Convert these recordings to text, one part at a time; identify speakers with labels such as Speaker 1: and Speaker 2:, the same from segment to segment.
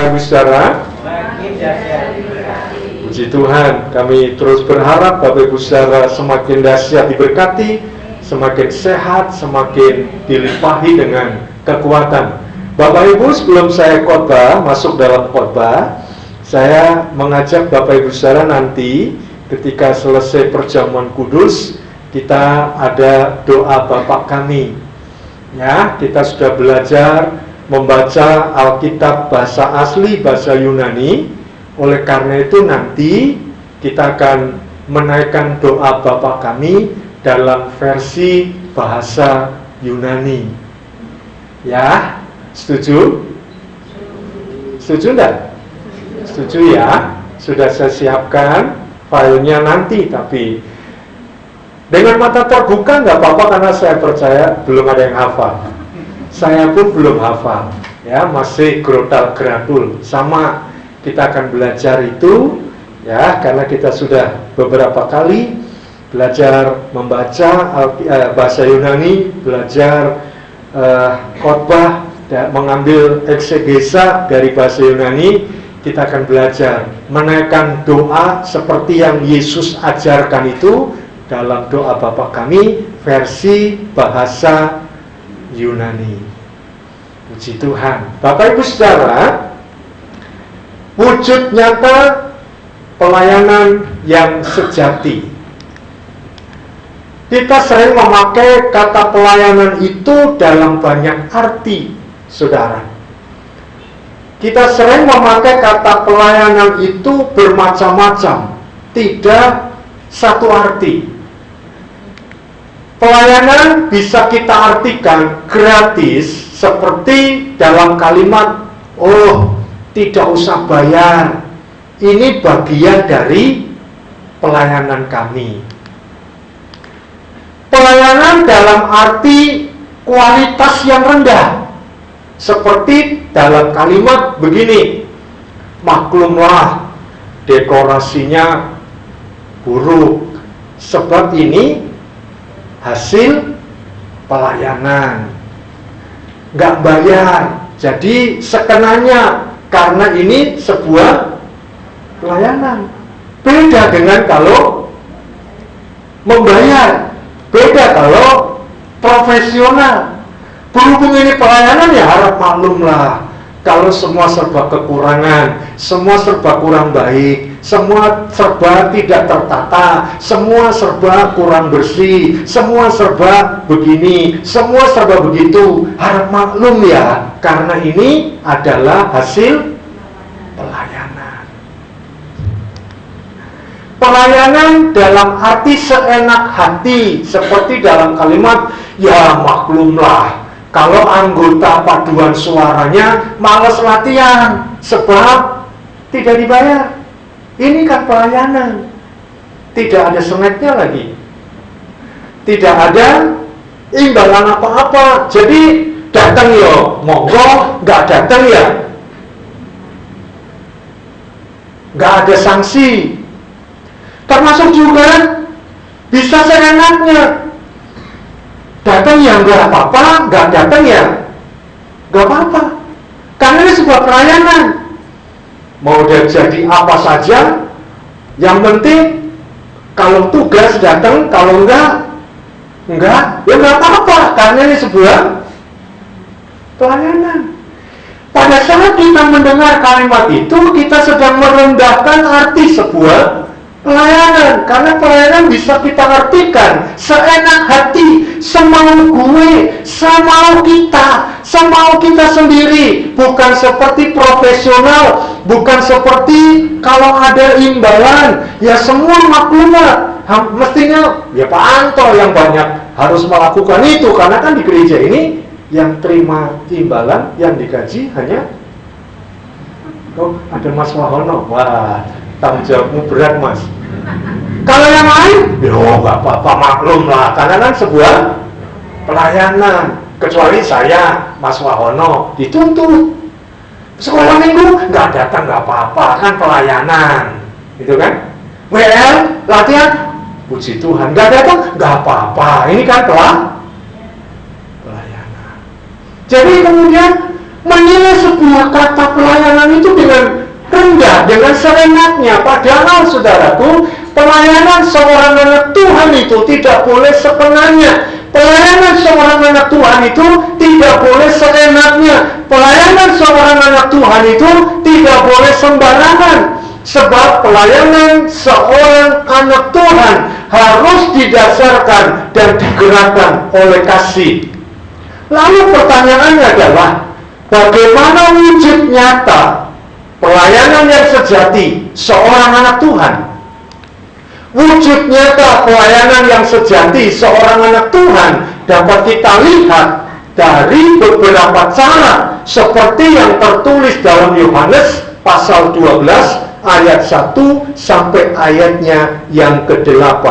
Speaker 1: Bapak Ibu Saudara? Puji Tuhan, kami terus berharap Bapak Ibu Saudara semakin dahsyat diberkati, semakin sehat, semakin dilimpahi dengan kekuatan. Bapak Ibu, sebelum saya khotbah, masuk dalam khotbah, saya mengajak Bapak Ibu Saudara nanti ketika selesai perjamuan kudus, kita ada doa Bapa kami. Ya, kita sudah belajar membaca Alkitab bahasa asli, bahasa Yunani. Oleh karena itu nanti kita akan menaikkan doa Bapa kami dalam versi bahasa Yunani. Ya, setuju? Setuju enggak? Setuju ya? Sudah saya siapkan filenya nanti, tapi dengan mata terbuka nggak apa-apa, karena saya percaya belum ada yang hafal. Saya pun belum hafal, ya, masih grotal-gratul. Sama, kita akan belajar itu, ya, karena kita sudah beberapa kali belajar membaca bahasa Yunani, belajar khotbah, mengambil eksegesa dari bahasa Yunani. Kita akan belajar menaikkan doa seperti yang Yesus ajarkan itu dalam doa Bapa kami versi bahasa Yunani. Puji Tuhan. Bapak Ibu Saudara, wujud nyata pelayanan yang sejati. Kita sering memakai kata pelayanan itu dalam banyak arti, Saudara. Kita sering memakai kata pelayanan itu bermacam-macam, tidak satu arti. Pelayanan bisa kita artikan gratis, seperti dalam kalimat, oh, tidak usah bayar, ini bagian dari pelayanan kami. Pelayanan dalam arti kualitas yang rendah, seperti dalam kalimat begini, maklumlah dekorasinya buruk, sebab ini hasil pelayanan, nggak bayar, jadi sekenanya, karena ini sebuah pelayanan. Beda dengan kalau membayar, beda kalau profesional. Berhubung ini pelayanan, ya harap maklumlah kalau semua serba kekurangan, semua serba kurang baik, semua serba tidak tertata, semua serba kurang bersih, semua serba begini, semua serba begitu. Harap maklum ya, karena ini adalah hasil pelayanan. Pelayanan dalam arti seenak hati, seperti dalam kalimat, ya maklumlah kalau anggota paduan suaranya malas latihan sebab tidak dibayar. Ini kan pelayanan, tidak ada senetnya lagi, tidak ada imbalan apa-apa. Jadi datang ya monggo, nggak datang ya nggak ada sanksi. Termasuk juga bisa seenaknya, datang ya nggak apa-apa, nggak datang ya nggak apa-apa, karena ini sebuah pelayanan. Mau dia jadi apa saja, yang penting kalau tugas datang, kalau enggak, ya enggak apa-apa, karena ini sebuah pelayanan. Pada saat kita mendengar kalimat itu, kita sedang merendahkan arti sebuah pelayanan, karena pelayanan bisa kita artikan seenak hati, semau gue, semau kita sendiri, bukan seperti profesional, bukan seperti kalau ada imbalan, ya semua maklumlah. Mestinya ya Pak Anto yang banyak harus melakukan itu, karena kan di gereja ini yang terima imbalan, yang digaji hanya, oh ada Mas Wahono, wah tanggung jawabmu berat Mas. Kalau yang lain, ya nggak apa-apa, maklum lah, karena kan sebuah pelayanan. Kecuali saya, Mas Wahono, dituntut sekolah minggu nggak datang, nggak apa-apa, kan pelayanan, gitu kan? WL latihan, puji Tuhan, nggak datang, nggak apa-apa, ini kan pelayanan. Jadi kemudian menilai sebuah kata pelayanan itu dengan syaratnya. Padahal saudaraku, pelayanan seorang anak Tuhan itu tidak boleh setengahnya. Pelayanan seorang anak Tuhan itu tidak boleh seenaknya. Pelayanan seorang anak Tuhan itu tidak boleh sembarangan. Sebab pelayanan seorang anak Tuhan harus didasarkan dan digerakkan oleh kasih. Lalu pertanyaannya adalah, bagaimana wujud nyata pelayanan yang sejati seorang anak Tuhan? Wujud nyata pelayanan yang sejati seorang anak Tuhan dapat kita lihat dari beberapa cara, seperti yang tertulis dalam Yohanes pasal 12 ayat 1 sampai ayatnya yang ke-8.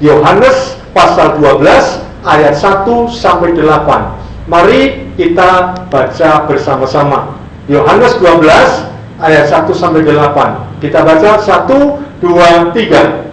Speaker 1: Yohanes pasal 12 ayat 1 sampai 8. Mari kita baca bersama-sama. Yohanes 12 ayat 1 sampai 8. Kita baca 1, 2, 3.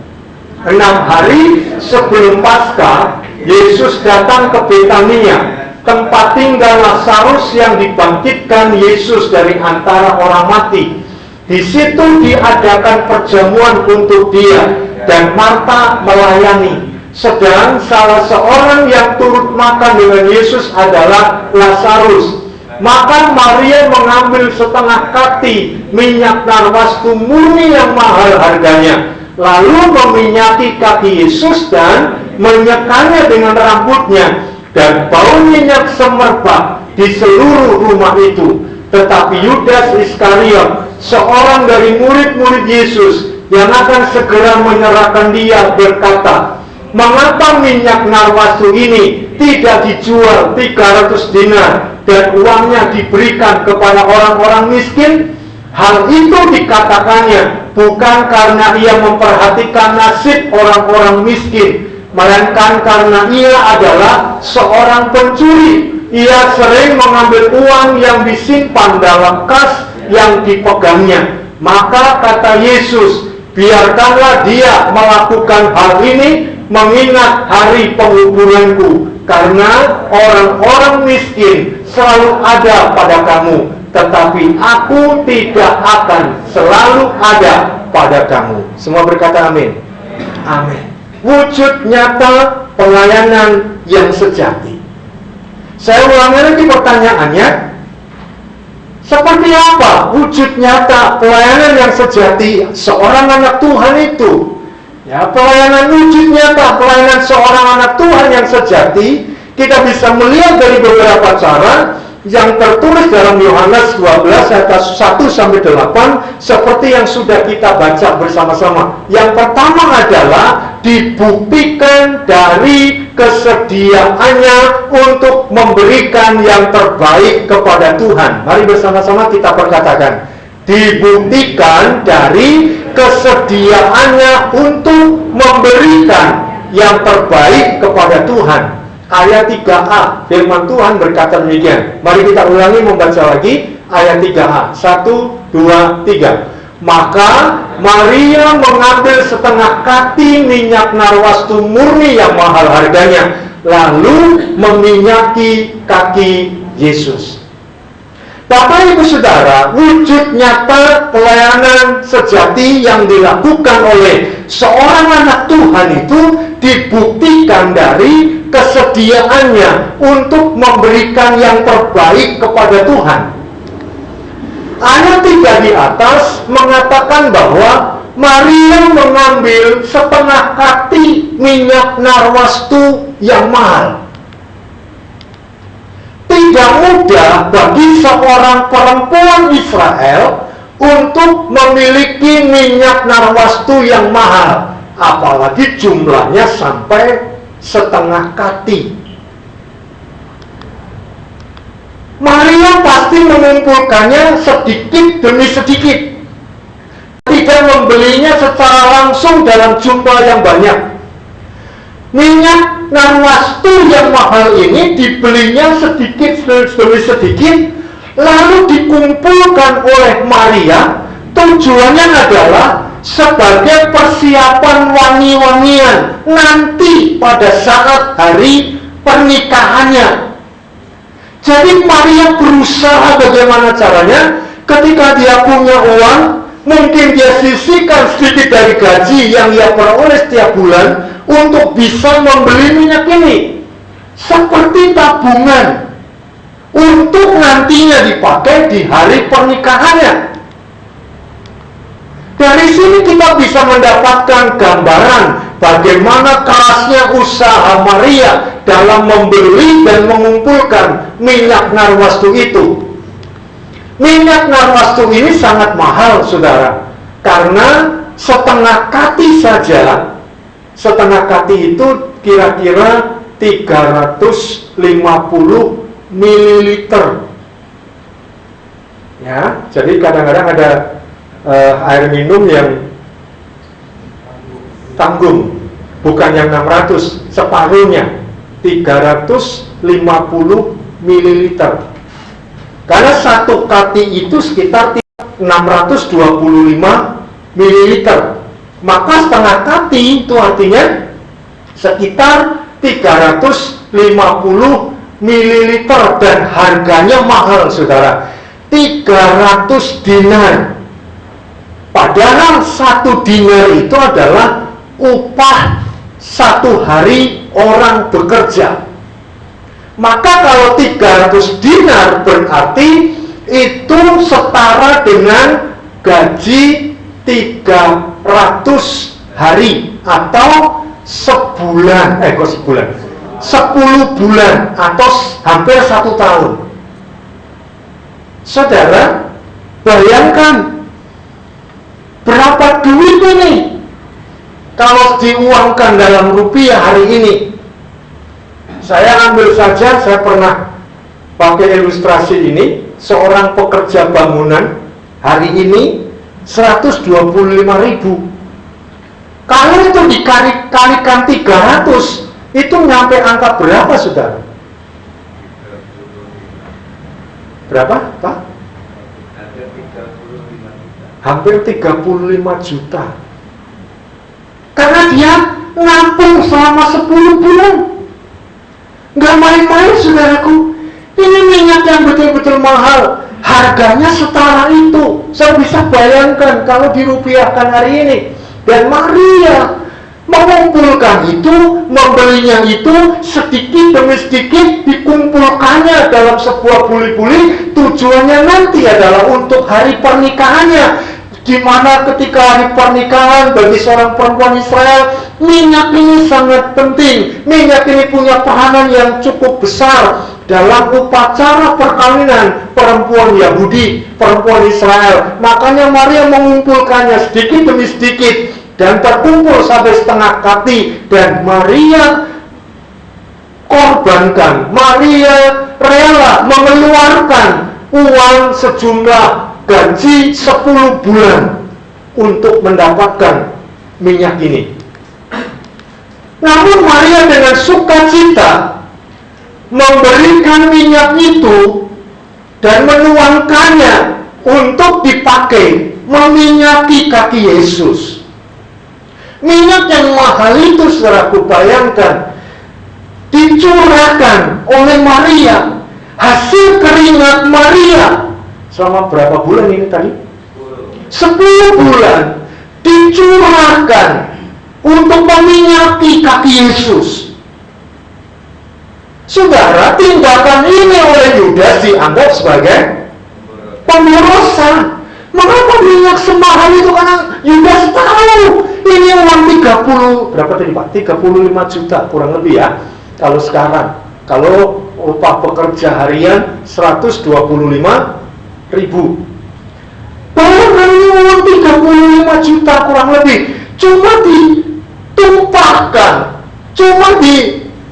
Speaker 1: 6 hari sebelum Paskah, Yesus datang ke Betania, tempat tinggal Lazarus yang dibangkitkan Yesus dari antara orang mati. Di situ diadakan perjamuan untuk dia, dan Marta melayani. Sedang salah seorang yang turut makan dengan Yesus adalah Lazarus. Maka Maria mengambil setengah kati minyak narwastu murni yang mahal harganya, lalu meminyaki kaki Yesus dan menyekannya dengan rambutnya, dan bau minyak semerbak di seluruh rumah itu. Tetapi Yudas Iskariot, seorang dari murid-murid Yesus yang akan segera menyerahkan dia, berkata, "Mengapa minyak narwastu ini tidak dijual 300 dinar dan uangnya diberikan kepada orang-orang miskin?" Hal itu dikatakannya bukan karena ia memperhatikan nasib orang-orang miskin, melainkan karena ia adalah seorang pencuri. Ia sering mengambil uang yang disimpan dalam kas yang dipegangnya. Maka kata Yesus, "Biarkanlah dia melakukan hal ini mengingat hari penguburanku, karena orang-orang miskin selalu ada pada kamu, tetapi aku tidak akan selalu ada pada kamu." Semua berkata amin. Amin. Wujud nyata pelayanan yang sejati. Saya ulangi lagi pertanyaannya, seperti apa wujud nyata pelayanan yang sejati seorang anak Tuhan itu? Ya, pelayanan wujud nyata pelayanan seorang anak Tuhan yang sejati kita bisa melihat dari beberapa cara yang tertulis dalam Yohanes 12 ayat 1 sampai 8, seperti yang sudah kita baca bersama-sama. Yang pertama adalah dibuktikan dari kesediaannya untuk memberikan yang terbaik kepada Tuhan. Mari bersama-sama kita perkatakan, dibuktikan dari kesediaannya untuk memberikan yang terbaik kepada Tuhan. Ayat 3a, firman Tuhan berkata demikian. Mari kita ulangi membaca lagi ayat 3a. 1, 2, 3. Maka Maria mengambil setengah kati minyak narwastu murni yang mahal harganya, lalu meminyaki kaki Yesus. Bapak Ibu Saudara, wujud nyata pelayanan sejati yang dilakukan oleh seorang anak Tuhan itu dibuktikan dari kesediaannya untuk memberikan yang terbaik kepada Tuhan. Ayat 3 di atas mengatakan bahwa Maria mengambil setengah kati minyak narwastu yang mahal. Tidak mudah bagi seorang perempuan Israel untuk memiliki minyak narwastu yang mahal, apalagi jumlahnya sampai setengah kati. Maria pasti mengumpulkannya sedikit demi sedikit, tidak membelinya secara langsung dalam jumlah yang banyak. Minyak narwastu yang mahal ini dibelinya sedikit demi sedikit, lalu dikumpulkan oleh Maria. Tujuannya adalah sebagai persiapan wangi-wangian nanti pada saat hari pernikahannya. Jadi Maria berusaha bagaimana caranya ketika dia punya uang, Mungkin dia sisihkan sedikit dari gaji yang ia peroleh setiap bulan untuk bisa membeli minyak ini seperti tabungan untuk nantinya dipakai di hari pernikahannya. Dari sini kita bisa mendapatkan gambaran bagaimana kerasnya usaha Maria dalam membeli dan mengumpulkan minyak narwastu itu. Minyak narwastu ini sangat mahal, saudara, karena setengah kati saja, setengah kati itu kira-kira 350 mililiter. Ya, jadi kadang-kadang ada air minum yang tanggung, bukan yang 600, separuhnya 350 mililiter. Karena satu kati itu sekitar 625 mililiter. Maka setengah kati itu artinya sekitar 350 mililiter, dan harganya mahal, saudara, 300 dinar. Padahal 1 dinar itu adalah upah 1 hari orang bekerja. Maka kalau 300 dinar berarti itu setara dengan gaji 300 hari atau sebulan, 10 bulan atau hampir 1 tahun. Saudara, bayangkan berapa duit ini kalau diuangkan dalam rupiah hari ini. Saya ambil saja, saya pernah pakai ilustrasi ini, seorang pekerja bangunan hari ini 125.000. Kalau itu dikalikan 300, itu nyampe angka berapa, saudara? Berapa, Pak? Hampir 35 juta. Karena dia nampung selama 10 bulan. Nggak main-main, saudaraku. Ini minyak yang betul-betul mahal. Harganya setara itu. Saya bisa bayangkan kalau dirupiahkan hari ini. Dan Maria mengumpulkan itu, membelinya itu sedikit demi sedikit, dikumpulkannya dalam sebuah buli-buli. Tujuannya nanti adalah untuk hari pernikahannya, di mana ketika hari pernikahan bagi seorang perempuan Israel, minyak ini sangat penting. Minyak ini punya peranan yang cukup besar dalam upacara perkawinan perempuan Yahudi, perempuan Israel. Makanya Maria mengumpulkannya sedikit demi sedikit dan terkumpul sampai setengah kati. Dan Maria korbankan, Maria rela mengeluarkan uang sejumlah gaji 10 bulan untuk mendapatkan minyak ini. Namun Maria dengan sukacita memberikan minyak itu dan menuangkannya untuk dipakai meminyaki kaki Yesus. Minyak yang mahal itu, saudaraku, bayangkan, dicurahkan oleh Maria, hasil keringat Maria. Selama berapa bulan ini tadi? 10 bulan dicurahkan untuk meminyaki kaki Yesus. Saudara, tindakan ini oleh Yudas dianggap sebagai pemborosan. Mengapa minyak semahal itu? Karena Yudas tahu ini uang 30, berapa tadi Pak? 35 juta kurang lebih ya. Kalau sekarang, kalau upah pekerja harian 125.000. Bayangkan ini uang 35 juta kurang lebih, cuma ditumpahkan,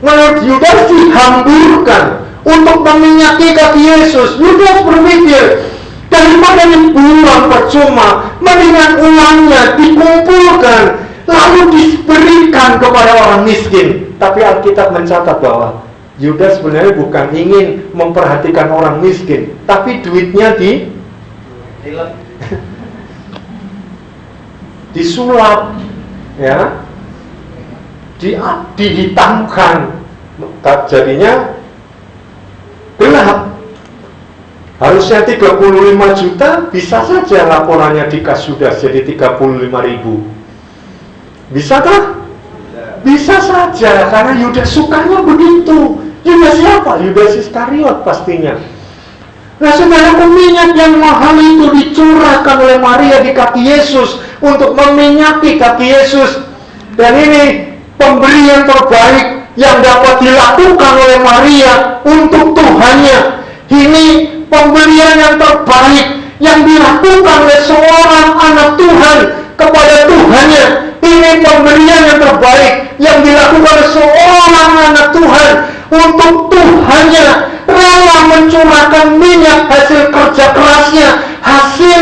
Speaker 1: menurut Yudas dihamburkan untuk meminyaki kaki Yesus. Yudas berpikir, daripada dibuang percuma, mendingan uangnya dikumpulkan lalu diberikan kepada orang miskin. Tapi Alkitab mencatat bahwa Yudas sebenarnya bukan ingin memperhatikan orang miskin, tapi duitnya disulap, ya, dihitamkan, jadinya gelap. Harus harusnya 35 juta, bisa saja laporannya di kas Yudas jadi 35.000. Bisakah? Bisa saja, karena Yudas sukanya begitu. Yudas siapa? Yudas Iskariot pastinya. Nah, saudara, minyak yang mahal itu dicurahkan oleh Maria di kaki Yesus untuk meminyaki kaki Yesus. Dan ini pemberian terbaik yang dapat dilakukan oleh Maria untuk Tuhannya. Ini pemberian yang terbaik yang dilakukan oleh seorang anak Tuhan kepada Tuhannya. Ini pemberian yang terbaik yang dilakukan oleh seorang anak Tuhan untuk Tuhannya, rela mencurahkan minyak hasil kerja kerasnya, hasil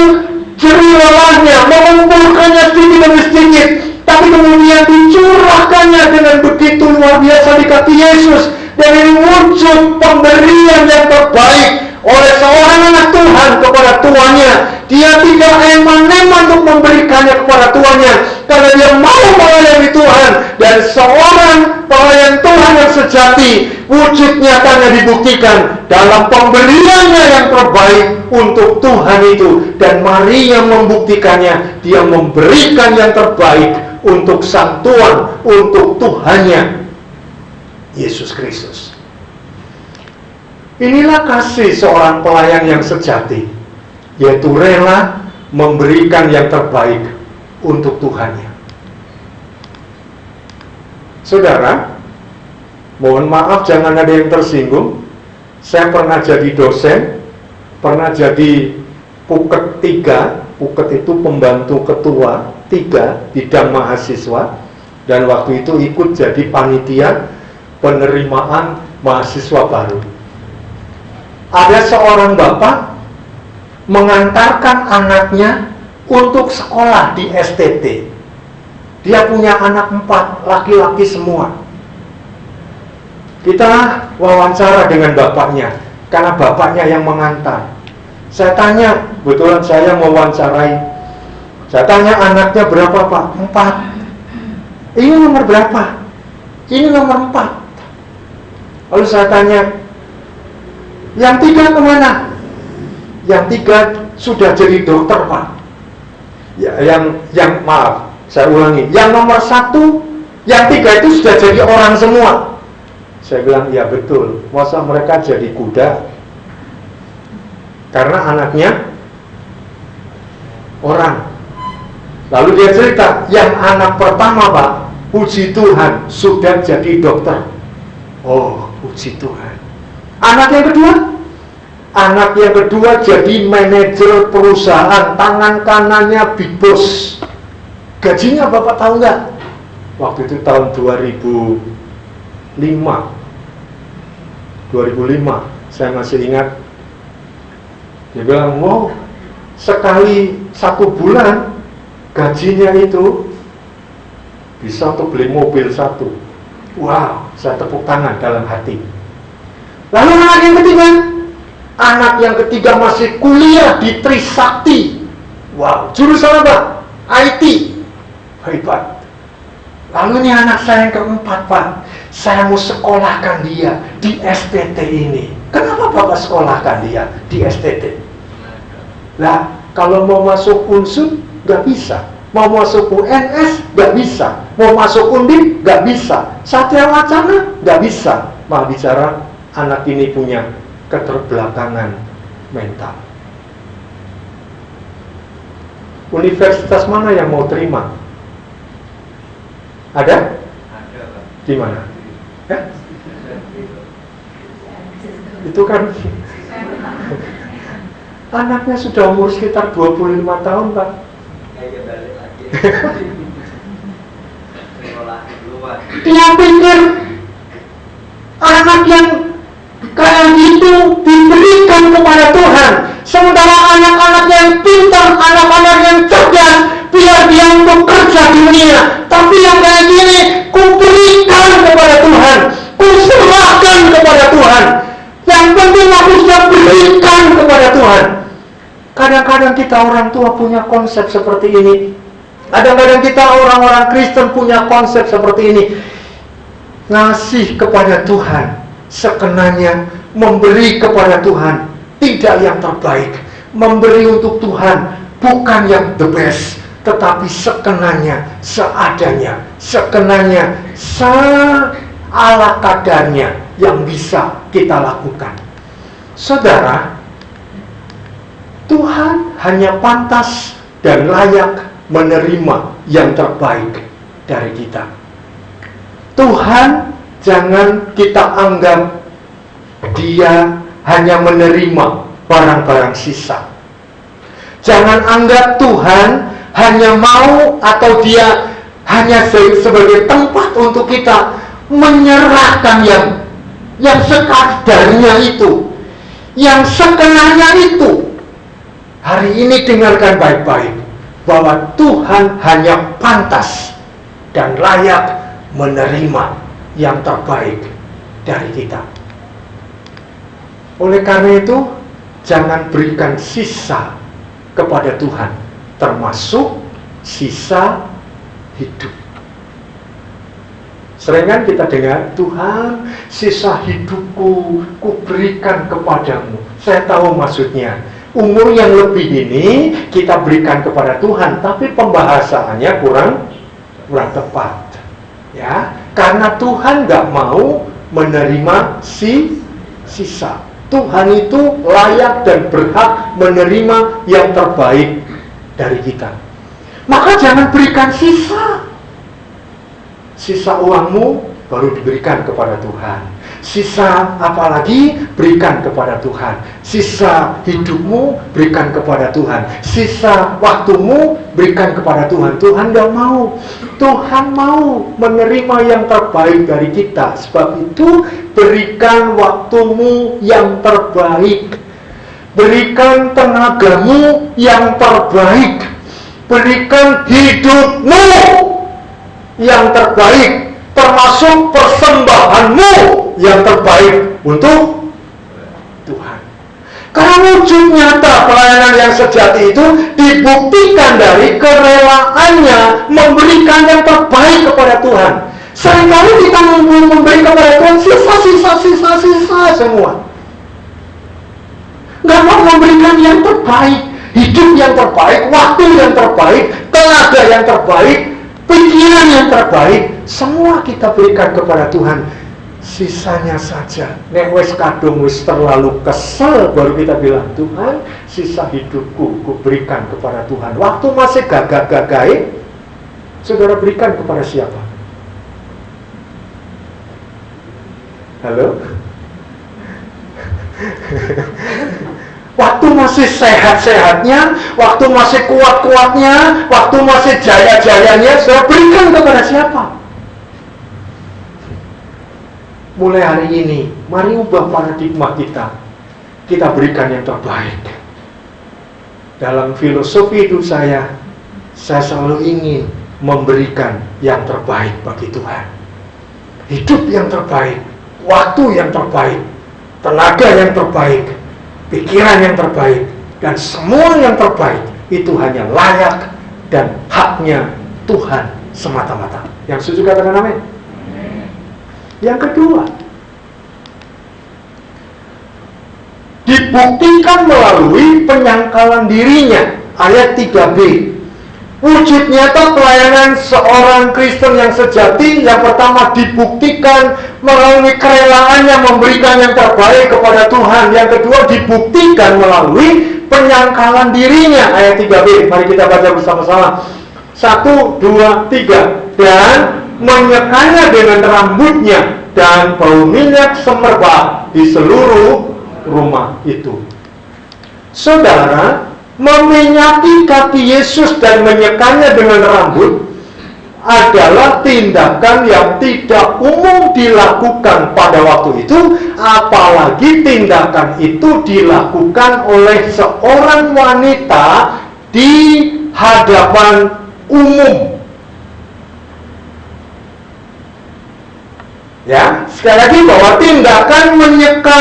Speaker 1: jerih lelahnya, mengumpulkannya sedikit demi sedikit, tapi kemudian dicurahkannya dengan begitu luar biasa di kaki Yesus. Dan ini wujud pemberian yang terbaik oleh seorang anak Tuhan kepada tuannya. Dia tidak eman-eman untuk memberikannya kepada tuannya, karena dia mau melayani Tuhan. Dan seorang pelayan Tuhan yang sejati, wujud nyatanya dibuktikan dalam pemberiannya yang terbaik untuk Tuhan itu. Dan Maria membuktikannya, dia memberikan yang terbaik untuk sang Tuhan, untuk Tuhannya, Yesus Kristus. Inilah kasih seorang pelayan yang sejati, yaitu rela memberikan yang terbaik untuk Tuhannya. Saudara, mohon maaf jangan ada yang tersinggung. Saya pernah jadi dosen, pernah jadi Puket 3. Puket itu pembantu ketua 3 bidang mahasiswa. Dan waktu itu ikut jadi panitia penerimaan mahasiswa baru. Ada seorang bapak mengantarkan anaknya untuk sekolah di STT. Dia punya anak 4, laki-laki semua. Kita wawancara dengan bapaknya, karena bapaknya yang mengantar. Saya tanya, kebetulan saya mewawancarai. Saya tanya, anaknya berapa Pak? 4. Ini nomor berapa? Ini nomor 4. Lalu saya tanya, yang 3 kemana? Yang 3 sudah jadi dokter Pak. Yang maaf, saya ulangi, yang nomor 1, yang 3 itu sudah jadi orang semua. Saya bilang, ya betul. Masa mereka jadi kuda? Karena anaknya orang. Lalu dia cerita, yang anak pertama Pak, puji Tuhan, sudah jadi dokter. Oh, puji Tuhan. Anak yang kedua? Anak yang kedua jadi manajer perusahaan, tangan kanannya big boss. Gajinya Bapak tahu nggak? Waktu itu tahun 2005, saya masih ingat. Dia bilang, wow, sekali 1 bulan gajinya itu bisa untuk beli mobil 1. Wow, saya tepuk tangan dalam hati. Lalu anak yang ketiga masih kuliah di Trisakti. Wow, jurusan apa? IT. Hebat. Lalu ini anak saya yang keempat Pak, saya mau sekolahkan dia di STT ini. Kenapa Bapak sekolahkan dia di STT? Lah, kalau mau masuk Unsur nggak bisa, mau masuk UNS nggak bisa, mau masuk Undip nggak bisa, Satya Wacana nggak bisa. Malah bicara anak ini punya keterbelakangan mental. Universitas mana yang mau terima? Ada? Di mana? Ya? Itu kan anaknya sudah umur sekitar 25 tahun Pak. Dia pikir anak yang kayak gitu diberikan kepada Tuhan, sementara anak-anak yang pintar, anak-anak yang cerdas, biar dia untuk kerja di dunia. Tapi yang kayak gini, kuberikan kepada Tuhan, kuserahkan kepada Tuhan. Yang penting aku sudah berikan kepada Tuhan. Kadang-kadang kita orang tua punya konsep seperti ini. Kadang-kadang kita orang-orang Kristen punya konsep seperti ini. Ngasih kepada Tuhan sekenanya, memberi kepada Tuhan
Speaker 2: tidak yang terbaik. Memberi untuk Tuhan bukan yang the best, tetapi sekenanya, seadanya, sekenanya, seala kadarnya yang bisa kita lakukan. Saudara, Tuhan hanya pantas dan layak menerima yang terbaik dari kita. Tuhan jangan kita anggap Dia hanya menerima barang-barang sisa. Jangan anggap Tuhan hanya mau atau Dia hanya sebagai tempat untuk kita menyerahkan yang sekadarnya itu, yang sekenanya itu. Hari ini dengarkan baik-baik bahwa Tuhan hanya pantas dan layak menerima yang terbaik dari kita. Oleh karena itu, jangan berikan sisa kepada Tuhan, termasuk sisa hidup. Sering kan kita dengar, Tuhan, sisa hidupku kuberikan kepadamu. Saya tahu maksudnya. Umur yang lebih ini kita berikan kepada Tuhan, tapi pembahasannya kurang tepat, ya. Karena Tuhan nggak mau menerima sisa. Tuhan itu layak dan berhak menerima yang terbaik dari kita. Maka jangan berikan sisa. Sisa uangmu baru diberikan kepada Tuhan. Sisa apalagi berikan kepada Tuhan. Sisa hidupmu berikan kepada Tuhan. Sisa waktumu berikan kepada Tuhan. Tuhan tidak mau. Tuhan mau menerima yang terbaik dari kita. Sebab itu berikan waktumu yang terbaik. Berikan tenagamu yang terbaik. Berikan hidupmu yang terbaik, termasuk persembahanmu yang terbaik untuk Tuhan. Karena wujud nyata pelayanan yang sejati itu dibuktikan dari kerelaannya memberikan yang terbaik kepada Tuhan. Seringkali kita memberi kepada Tuhan sisa semua. Nggak mau memberikan yang terbaik, hidup yang terbaik, waktu yang terbaik, tenaga yang terbaik, pikiran yang terbaik, semua kita berikan kepada Tuhan. Sisanya saja, nek wis kadung wis terlalu kesel, baru kita bilang, Tuhan, sisa hidupku ku berikan kepada Tuhan. Waktu masih gagah-gagahin, saudara berikan kepada siapa? Halo? Waktu masih sehat-sehatnya, waktu masih kuat-kuatnya, waktu masih jaya-jayanya, saudara berikan kepada siapa? Mulai hari ini, mari ubah paradigma kita. Kita berikan yang terbaik. Dalam filosofi hidup saya selalu ingin memberikan yang terbaik bagi Tuhan. Hidup yang terbaik, waktu yang terbaik, tenaga yang terbaik, pikiran yang terbaik, dan semua yang terbaik itu hanya layak dan haknya Tuhan semata-mata. Yang setuju katakan amin. Yang kedua, dibuktikan melalui penyangkalan dirinya. Ayat 3b, wujud nyata pelayanan seorang Kristen yang sejati, yang pertama dibuktikan melalui kerelaannya memberikan yang terbaik kepada Tuhan. Yang kedua dibuktikan melalui penyangkalan dirinya. Ayat 3b, mari kita baca bersama-sama. 1, 2, 3. Dan menyekanya dengan rambutnya dan bau minyak semerbak di seluruh rumah itu. Saudara, meminyaki kaki Yesus dan menyekanya dengan rambut adalah tindakan yang tidak umum dilakukan pada waktu itu, apalagi tindakan itu dilakukan oleh seorang wanita di hadapan umum. Ya, sekali lagi bahwa tindakan menyeka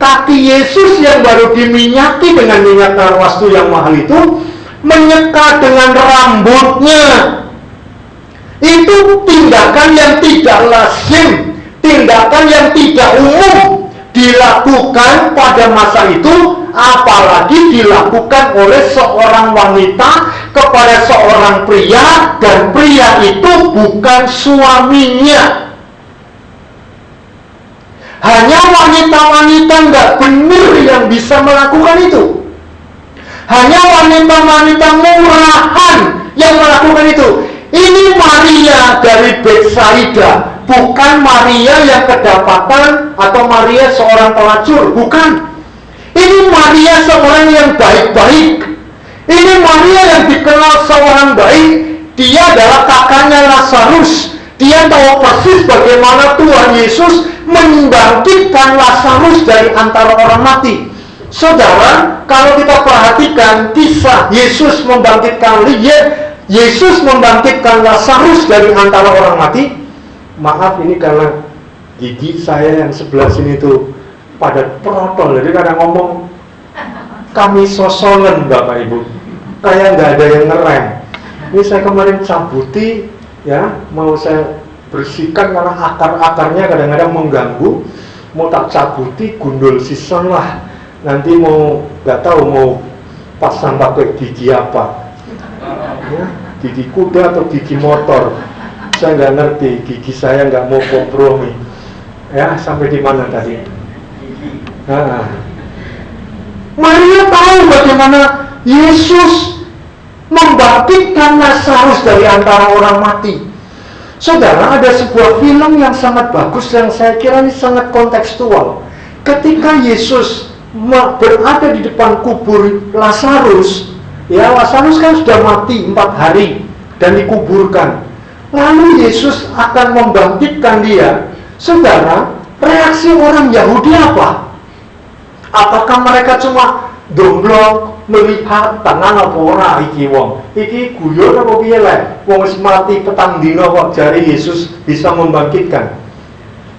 Speaker 2: kaki Yesus yang baru diminyaki dengan minyak narwastu yang mahal itu, menyeka dengan rambutnya, itu tindakan yang tidak lazim, tindakan yang tidak umum dilakukan pada masa itu, apalagi dilakukan oleh seorang wanita kepada seorang pria, dan pria itu bukan suaminya. Hanya wanita-wanita nggak benar yang bisa melakukan itu. Hanya wanita-wanita murahan yang melakukan itu. Ini Maria dari Betsaida, bukan Maria yang kedapatan atau Maria seorang pelacur, bukan. Ini Maria seorang yang baik-baik. Ini Maria yang dikenal seorang baik. Dia adalah kakaknya Lazarus. Dia tahu persis bagaimana Tuhan Yesus membangkitkan Lazarus dari antara orang mati. Saudara, kalau kita perhatikan kisah Yesus membangkitkan Lazarus dari antara orang mati. Maaf, ini karena gigi saya yang sebelah sini tuh pada protol, jadi kadang ngomong kami sosolen Bapak Ibu, kayak nggak ada yang ngerem. Ini saya kemarin cabuti, ya, mau saya bersihkan karena akar-akarnya kadang-kadang mengganggu. Mau tak cabuti, gundul sison lah. Nanti mau, nggak tahu mau pasang pakai gigi apa, ya, gigi kuda atau gigi motor. Saya nggak ngerti, gigi saya nggak mau kompromi. Ya, sampai di mana tadi? Nah, Maria tahu bagaimana Yesus membangkitkan Lazarus dari antara orang mati. Saudara, ada sebuah film yang sangat bagus yang saya kira ini sangat kontekstual. Ketika Yesus berada di depan kubur Lazarus, ya, Lazarus kan sudah mati 4 hari dan dikuburkan. Lalu Yesus akan membangkitkan dia. Saudara, reaksi orang Yahudi apa? Apakah mereka cuma domblong melihat tangan apa ora iki wong? Iki guyon apa piye lek? Wong wis mati petang dina kok jari Yesus bisa membangkitkan.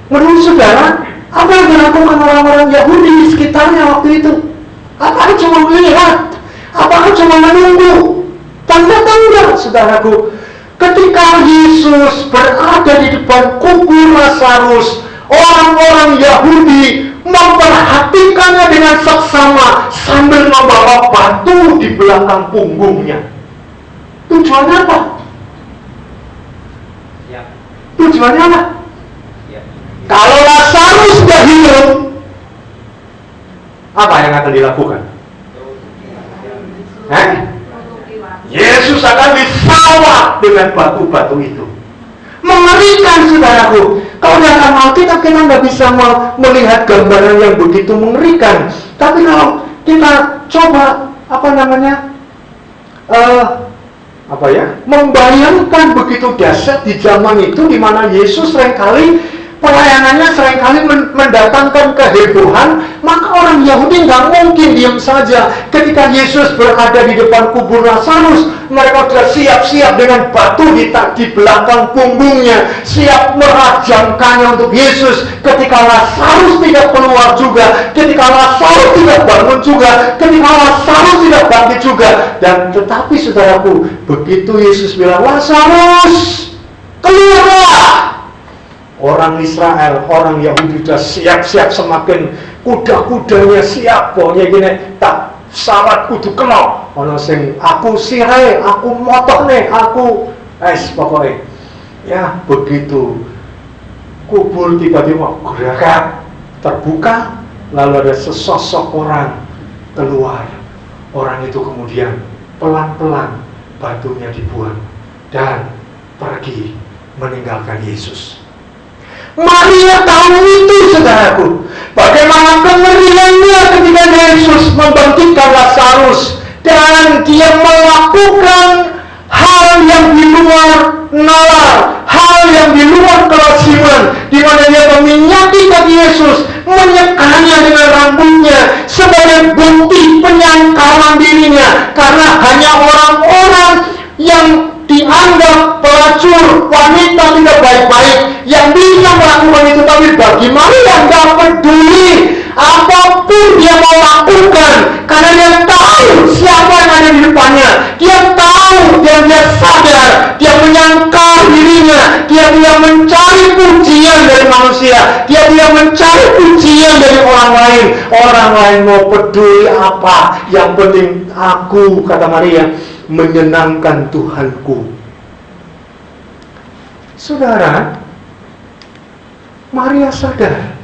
Speaker 2: Menurut saudara, apa yang dilakukan orang-orang Yahudi di sekitarnya waktu itu? Apakah cuma melihat? Apakah cuma menunggu? Tanda-tanda, saudaraku. Ketika Yesus berada di depan kubur Lazarus, orang-orang Yahudi memperhatikannya dengan seksama sambil membawa batu di belakang punggungnya. Tujuannya apa? Ya. Tujuannya apa? Ya. Kalau Lazarus sudah hidup, apa yang akan dilakukan? Yesus akan disawat dengan batu-batu itu. Mengerikan, saudaraku. Kalau dalam Alkitab kita nggak bisa melihat gambaran yang begitu mengerikan. Tapi kalau kita coba membayangkan begitu dahsyat di zaman itu, di mana Yesus seringkali pelayanannya seringkali mendatangkan kehebohan, maka orang Yahudi nggak mungkin diam saja. Ketika Yesus berada di depan kubur Lazarus, mereka sudah siap-siap dengan batu di belakang punggungnya, siap merajamkannya untuk Yesus. Ketika Lazarus tidak keluar juga, ketika Lazarus tidak bangun juga, ketika Lazarus tidak bangkit juga. Dan tetapi saudaraku, begitu Yesus bilang, Lazarus, keluarlah. Orang Israel, orang Yahudi sudah siap-siap, semakin kuda-kudanya siap, pokoknya gini, tak sawat kudu kena. Ono sing aku sirai, aku motok nih, aku pokoknya. Ya begitu kubur tiba-tiba gerakan terbuka, lalu ada sesosok orang keluar. Orang itu kemudian pelan-pelan batunya dibuang dan pergi meninggalkan Yesus. Maria tahu itu, saudaraku. Bagaimana kengeriannya ketika Yesus membangkitkan Lazarus dan dia melakukan hal yang di luar nalar, hal yang di luar kelaziman, di mana dia meminyaki kaki Yesus, menyekanya dengan rambutnya sebagai bukti penyangkalan dirinya, karena hanya orang-orang yang dianggap pelacur, wanita tidak baik-baik yang bisa melakukan itu. Tapi bagi Maria nggak peduli apapun dia mau lakukan, karena dia tahu siapa yang ada di depannya. Dia tahu dan dia sadar, dia menyangkal dirinya, dia mencari pujian pujian dari manusia. Dia tidak mencari pujian dari orang lain. Orang lain mau peduli apa, yang penting aku, kata Maria, menyenangkan Tuhanku. Saudara, Maria sadar,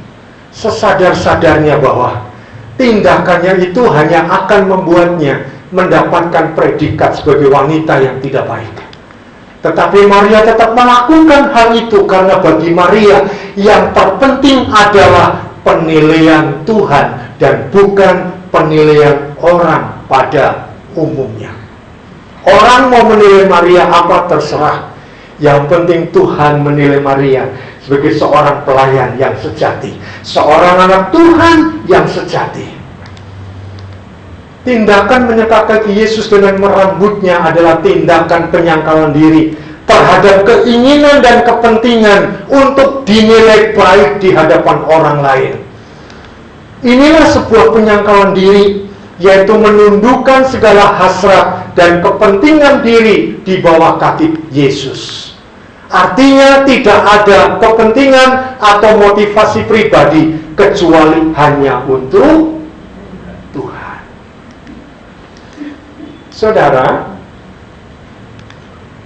Speaker 2: sesadar-sadarnya bahwa tindakannya itu hanya akan membuatnya mendapatkan predikat sebagai wanita yang tidak baik. Tetapi Maria tetap melakukan hal itu karena bagi Maria yang terpenting adalah penilaian Tuhan dan bukan penilaian orang pada umumnya. Orang mau menilai Maria apa terserah. Yang penting Tuhan menilai Maria sebagai seorang pelayan yang sejati, seorang anak Tuhan yang sejati. Tindakan menyekat kaki Yesus dengan merambutnya adalah tindakan penyangkalan diri terhadap keinginan dan kepentingan untuk dinilai baik di hadapan orang lain. Inilah sebuah penyangkalan diri, yaitu menundukkan segala hasrat dan kepentingan diri di bawah kaki Yesus. Artinya tidak ada kepentingan atau motivasi pribadi kecuali hanya untuk Tuhan. Saudara,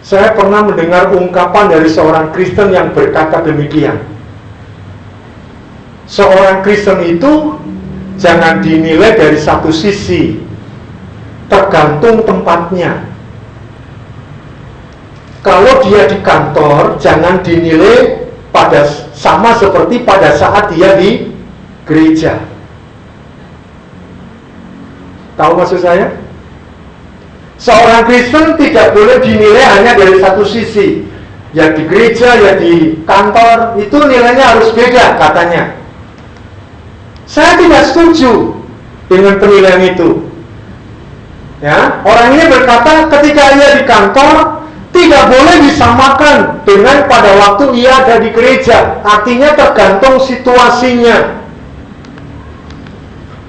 Speaker 2: saya pernah mendengar ungkapan dari seorang Kristen yang berkata demikian. Seorang Kristen itu jangan dinilai dari satu sisi, tergantung tempatnya. Kalau dia di kantor, jangan dinilai sama seperti pada saat dia di gereja. Tahu maksud saya? Seorang Kristen tidak boleh dinilai hanya dari satu sisi. Ya di gereja, ya di kantor, itu nilainya harus beda katanya. Saya tidak setuju dengan penilaian itu. Ya, orang ini berkata ketika ia di kantor tidak boleh disamakan dengan pada waktu ia ada di gereja. Artinya tergantung situasinya.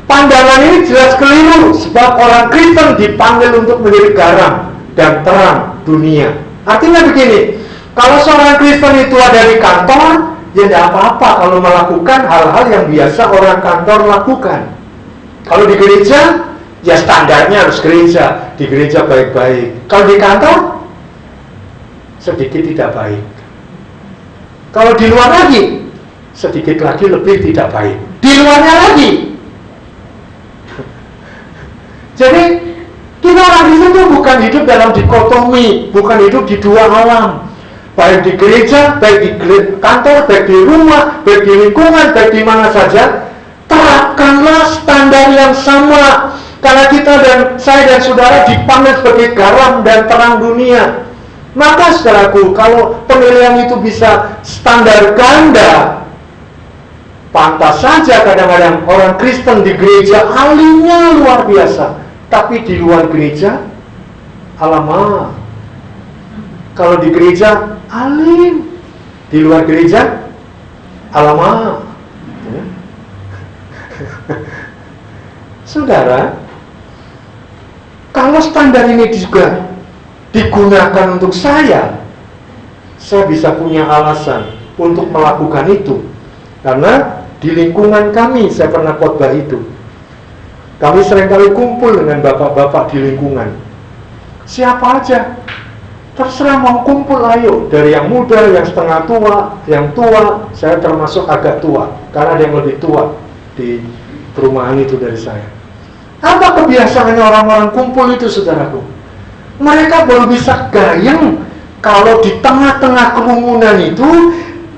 Speaker 2: Pandangan ini jelas keliru, sebab orang Kristen dipanggil untuk menjadi garam dan terang dunia. Artinya begini, kalau seorang Kristen itu ada di kantor, ya tidak apa-apa kalau melakukan hal-hal yang biasa orang kantor lakukan. Kalau di gereja, ya standarnya harus gereja. Di gereja baik-baik. Kalau di kantor, sedikit tidak baik. Kalau di luar lagi, sedikit lagi lebih tidak baik. Di luarnya lagi. Jadi kita orang Kristen itu bukan hidup dalam dikotomi, bukan hidup di dua alam. Baik di gereja, baik di kantor, baik di rumah, baik di lingkungan, baik di mana saja, terapkanlah standar yang sama. Karena kita dan saya dan saudara dipanggil sebagai garam dan terang dunia. Maka saudaraku, kalau penilaian itu bisa standar ganda, pantas saja kadang-kadang orang Kristen di gereja alimnya luar biasa, tapi di luar gereja, alamak. Kalau di gereja alim, di luar gereja, alamak. Saudara, kalau standar ini juga digunakan untuk saya bisa punya alasan untuk melakukan itu. Karena di lingkungan kami, saya pernah khotbah itu, kami seringkali kumpul dengan bapak-bapak di lingkungan. Siapa aja, terserah mau kumpul, ayo. Dari yang muda, yang setengah tua, yang tua. Saya termasuk agak tua, karena ada yang lebih tua di perumahan itu dari saya. Apa kebiasaannya orang-orang kumpul itu, saudaraku? Mereka baru bisa gayeng kalau di tengah-tengah kerumunan itu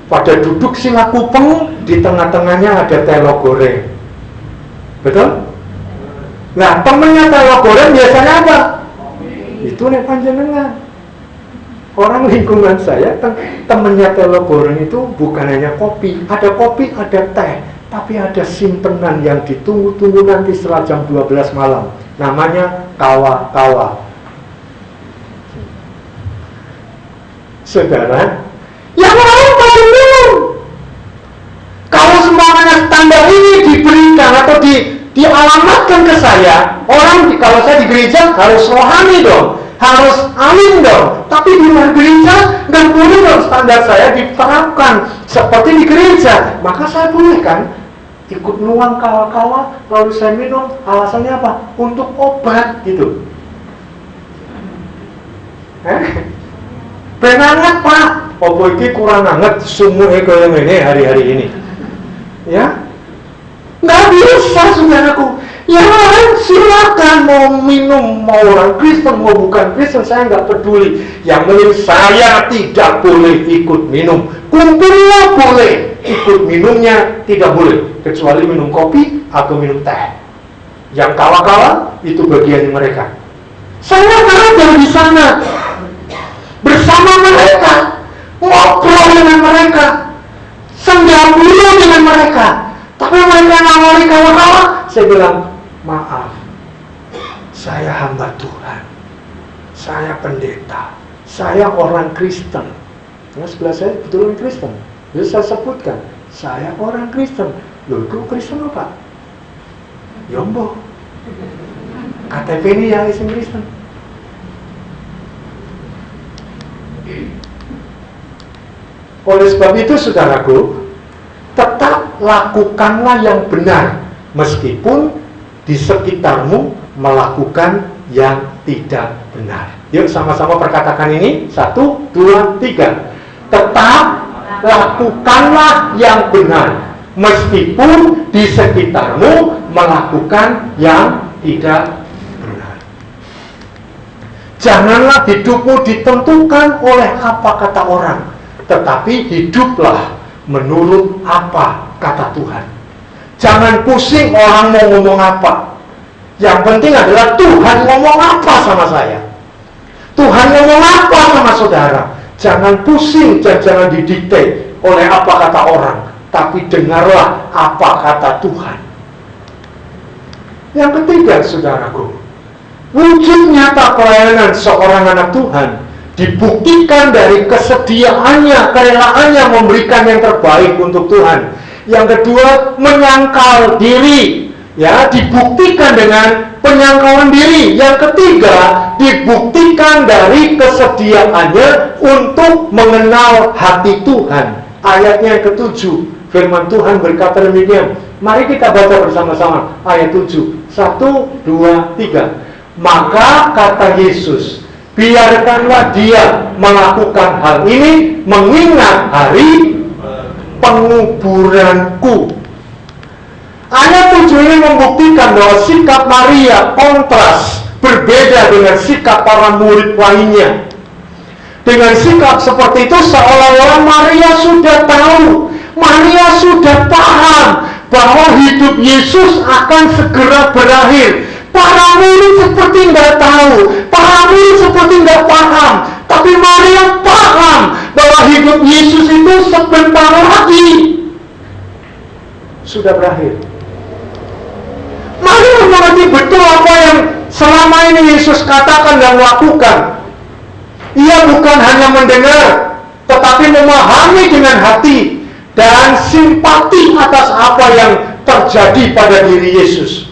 Speaker 2: pada duduk sila kupeng, di tengah-tengahnya ada telo goreng. Betul? Nah, temennya telo goreng biasanya apa? Itu nek panjenengan. Orang lingkungan saya, temennya telo goreng itu bukan hanya kopi, ada teh, tapi ada simpenan yang ditunggu-tunggu nanti setelah jam 12 malam. Namanya kawa-kawa. Saudara, yang lain pada minum. Kalau semuanya standar ini diberikan atau dialamatkan ke saya, orang kalau saya di gereja harus rohani dong. harus alim dong. Tapi di luar gereja nggak boleh dong standar saya diterapkan seperti di gereja. Maka saya boleh kan ikut nuang kala-kala, lalu saya minum, alasannya apa? Untuk obat gitu. Ben anget Pak, opo iki kurang anget sumuhe kaya ngene hari-hari ini. Ya, nggak bisa saudaraku. Ya silakan mau minum, mau orang Kristen, mau bukan Kristen, saya nggak peduli. Yang penting saya tidak boleh ikut minum. Kumpulnya boleh, ikut minumnya tidak boleh, kecuali minum kopi atau minum teh. Yang kalah-kalah itu bagian mereka. Saya ada di sana bersama mereka, ngobrol dengan mereka, sendabula dengan mereka. Tapi mereka nawari kalah-kalah, saya bilang, maaf, saya hamba Tuhan, saya pendeta, saya orang Kristen. Nah, sebelah saya betul orang Kristen. Jadi saya sebutkan, saya orang Kristen. Loh, itu Kristen apa? Yombo. KTP ini ya isim Kristen. Oleh sebab itu, saudaraku, tetap lakukanlah yang benar, meskipun di sekitarmu melakukan yang tidak benar. Yuk sama-sama perkatakan ini. 1, 2, 3. Tetap lakukanlah yang benar, meskipun di sekitarmu melakukan yang tidak benar. Janganlah hidupmu ditentukan oleh apa kata orang, tetapi hiduplah menurut apa kata Tuhan. Jangan pusing orang mau ngomong apa. Yang penting adalah Tuhan ngomong apa sama saya, Tuhan ngomong apa sama saudara. Jangan pusing dan jangan didikte oleh apa kata orang, tapi dengarlah apa kata Tuhan. Yang ketiga, saudaraku, wujud nyata pelayanan seorang anak Tuhan dibuktikan dari kesediaannya, kerelaannya memberikan yang terbaik untuk Tuhan. Yang kedua, menyangkal diri, ya, dibuktikan dengan penyangkalan diri. Yang ketiga, dibuktikan dari kesediaannya untuk mengenal hati Tuhan. Ayatnya yang ke-7, firman Tuhan berkata demikian. Mari kita baca bersama-sama ayat 7. 1, 2, 3. Maka kata Yesus, biarkanlah dia melakukan hal ini mengingat hari penguburanku. Ayat 7 ini membuktikan bahwa sikap Maria kontras, berbeda dengan sikap para murid lainnya. Dengan sikap seperti itu seolah-olah Maria sudah tahu, Maria sudah paham bahwa hidup Yesus akan segera berakhir. Para murid seperti nggak tahu, para murid seperti nggak paham, tapi Maria paham bahwa hidup Yesus itu sebentar lagi sudah berakhir. Maria mengerti betul apa yang selama ini Yesus katakan dan lakukan. Ia bukan hanya mendengar, tetapi memahami dengan hati dan simpati atas apa yang terjadi pada diri Yesus.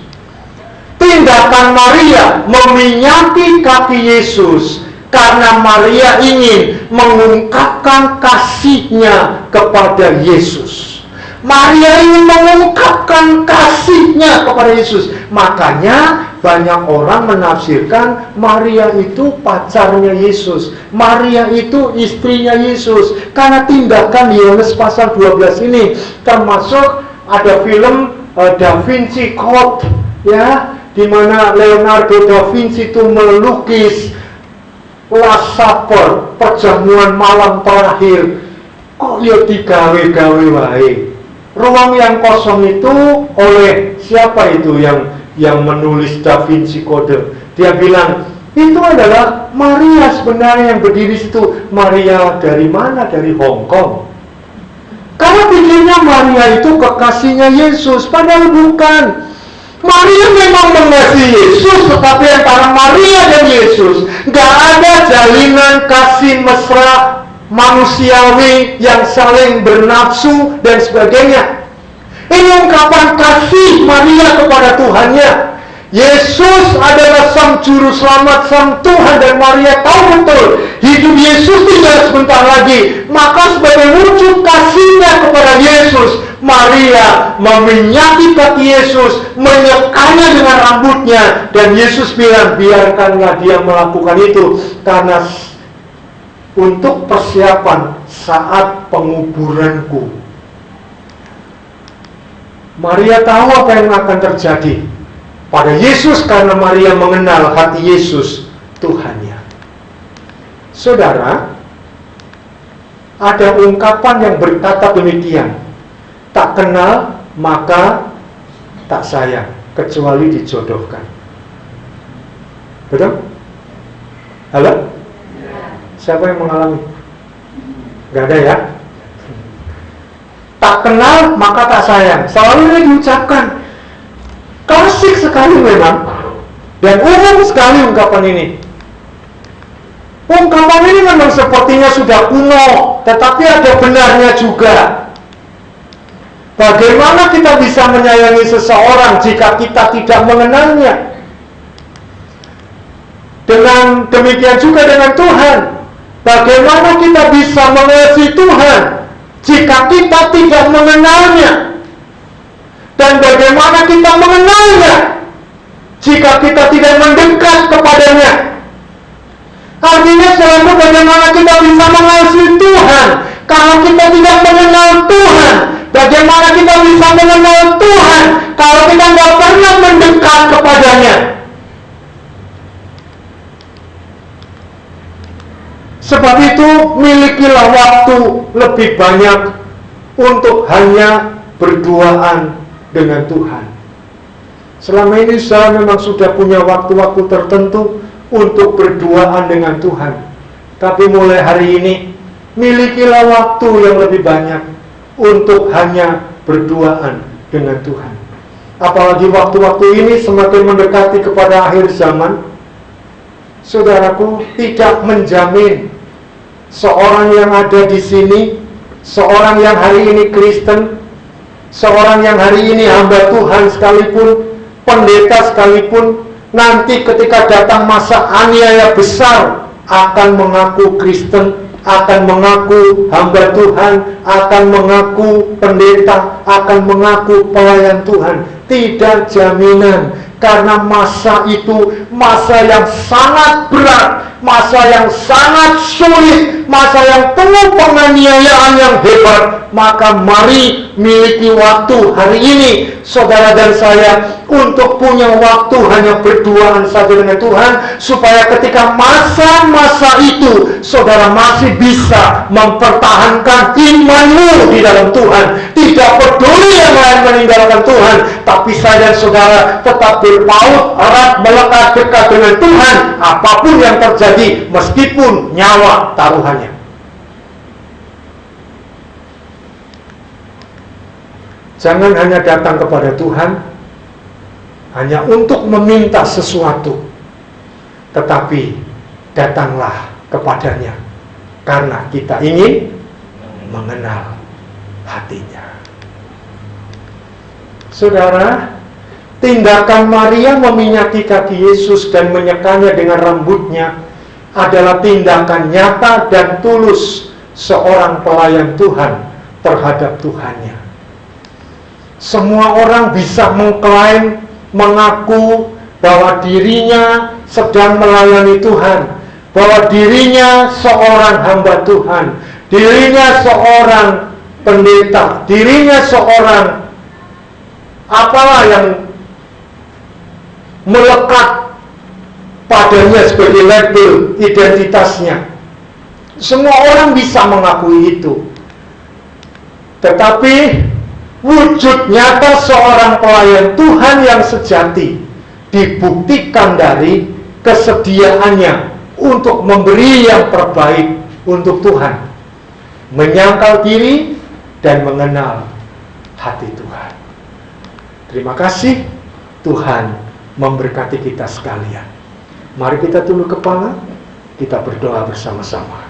Speaker 2: Tindakan Maria meminyaki kaki Yesus karena Maria ingin mengungkapkan kasihnya kepada Yesus. Maria ingin mengungkapkan kasihnya kepada Yesus. Makanya banyak orang menafsirkan Maria itu pacarnya Yesus, Maria itu istrinya Yesus, karena tindakan Yohanes pasal 12 ini. Termasuk ada film Da Vinci Code, ya, di mana Leonardo da Vinci itu melukis Last Supper, perjamuan malam terakhir. Kok ya digawe-gawe wae. Ruang yang kosong itu oleh siapa itu yang menulis Da Vinci Code? Dia bilang itu adalah Maria sebenarnya yang berdiri situ. Maria dari mana? Dari Hong Kong. Karena pikirnya Maria itu kekasihnya Yesus, padahal bukan. Maria memang mengasihi Yesus, tetapi antara Maria dan Yesus gak ada jalinan kasih mesra manusiawi yang saling bernafsu dan sebagainya. Ini ungkapan kasih Maria kepada Tuhannya. Yesus adalah Sang Juru Selamat, Sang Tuhan, dan Maria tahu betul hidup Yesus tinggal sebentar lagi. Maka sebagai wujud kasihnya kepada Yesus, Maria meminyaki kaki Yesus, menyekanya dengan rambutnya, dan Yesus bilang, biarkanlah dia melakukan itu karena untuk persiapan saat penguburanku. Maria tahu apa yang akan terjadi pada Yesus karena Maria mengenal hati Yesus, Tuhannya. Saudara, ada ungkapan yang berkata demikian, tak kenal maka tak sayang, kecuali dijodohkan. Betul? Halo? Siapa yang mengalami? Gak ada ya? Tak kenal maka tak sayang, selalu ini diucapkan. Klasik sekali memang, dan umum sekali ungkapan ini. Ungkapan ini memang sepertinya sudah kuno, tetapi ada benarnya juga. Bagaimana kita bisa menyayangi seseorang jika kita tidak mengenalnya? Dengan demikian juga dengan Tuhan. Bagaimana kita bisa mengasihi Tuhan jika kita tidak mengenalnya? Dan bagaimana kita mengenalnya jika kita tidak mendekat kepadanya? Artinya selalu bagaimana kita bisa mengasihi Tuhan kalau kita tidak mengenal Tuhan? Bagaimana kita bisa mengenal Tuhan kalau kita tidak pernah mendekat kepadanya? Sebab itu milikilah waktu lebih banyak untuk hanya berduaan dengan Tuhan. Selama ini saya memang sudah punya waktu-waktu tertentu untuk berduaan dengan Tuhan. Tapi mulai hari ini, milikilah waktu yang lebih banyak untuk hanya berduaan dengan Tuhan. Apalagi waktu-waktu ini semakin mendekati kepada akhir zaman. Saudaraku, tidak menjamin seorang yang ada di sini, seorang yang hari ini Kristen, seorang yang hari ini hamba Tuhan sekalipun, pendeta sekalipun, nanti ketika datang masa aniaya besar akan mengaku Kristen, akan mengaku hamba Tuhan, akan mengaku pendeta, akan mengaku pelayan Tuhan. Tidak jaminan, karena masa itu masa yang sangat berat, masa yang sangat sulit, masa yang penuh penganiayaan yang hebat. Maka mari miliki waktu hari ini, saudara dan saya, untuk punya waktu hanya berduaan saja dengan Tuhan, supaya ketika masa-masa itu saudara masih bisa mempertahankan imanmu di dalam Tuhan. Tidak peduli yang lain meninggalkan Tuhan, tapi saya dan saudara tetap berpaut erat, melekat dekat dengan Tuhan, apapun yang terjadi, meskipun nyawa taruhannya. Jangan hanya datang kepada Tuhan hanya untuk meminta sesuatu, tetapi datanglah kepadanya karena kita ingin mengenal hatinya. Saudara, tindakan Maria meminyaki kaki Yesus dan menyekanya dengan rambutnya adalah tindakan nyata dan tulus seorang pelayan Tuhan terhadap Tuhannya. Semua orang bisa mengklaim, mengaku bahwa dirinya sedang melayani Tuhan, bahwa dirinya seorang hamba Tuhan, dirinya seorang pendeta, dirinya seorang apalah yang melekat padanya sebagai label identitasnya. Semua orang bisa mengakui itu. Tetapi wujud nyata seorang pelayan Tuhan yang sejati dibuktikan dari kesediaannya untuk memberi yang terbaik untuk Tuhan, menyangkal diri dan mengenal hati Tuhan. Terima kasih. Tuhan memberkati kita sekalian. Mari kita tunduk kepala, kita berdoa bersama-sama.